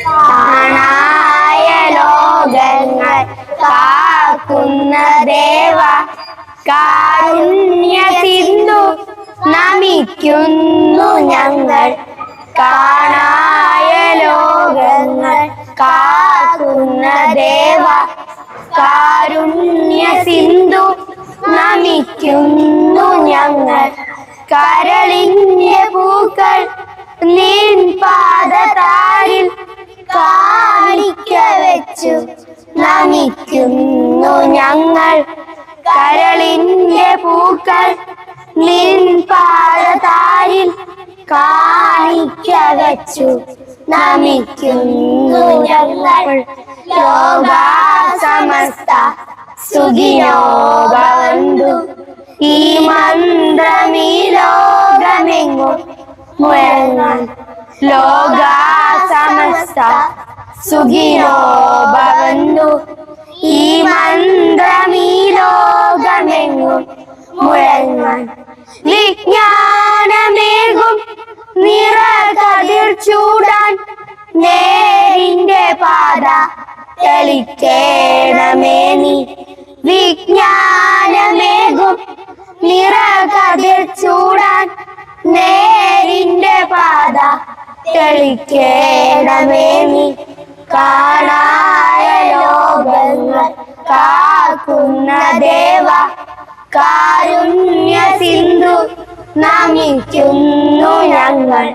കാണായ ലോകങ്ങൾ കാക്കുന്ന ദേവ കാരുണ്യ സിന്ധു നമിക്കുന്നു ഞങ്ങൾ. കാണായ ലോകങ്ങൾ കാക്കുന്ന ദേവ കാരുണ്യ സിന്ധു നമിക്കുന്നു ഞങ്ങൾ. കരളിന്റെ പൂക്കൾ നിൻ പാദതാരിൽ കാണിക്ക വെച്ചു നമിക്കുന്നു ഞങ്ങൾ. കരളിന്റെ പൂക്കൾ നിൻ പാദതാരിൽ കാണിക്ക വെച്ചു നമിക്കുന്നു ഞങ്ങൾ. ലോകാ സമസ്ത സുഖിനോ ഭവന്തു. ഈ മന്ത്രമീ ലോകമെങ്ങും മുഴങ്ങാൻ. ലോകാ സമസ്ത സുഖിനോ ഭവന്തു. ഈ മന്ത്രമീ ലോകമെങ്ങും മുഴങ്ങാൻ. വിജ്ഞാനമേകും നിറകതിർ ചൂടാൻ നേരിന്റെ പാത തെളിക്കേണമേ നീ. വിജ്ഞാനമേകും നിറകതിർ ചൂടാൻ നേരിന്റെ പാത തെളിക്കേണമേ നീ. കാണായ ലോകങ്ങൾ കാക്കുന്ന ദേവ കാരുണ്യ സിന്ധു നമിക്കുന്നു ഞങ്ങൾ.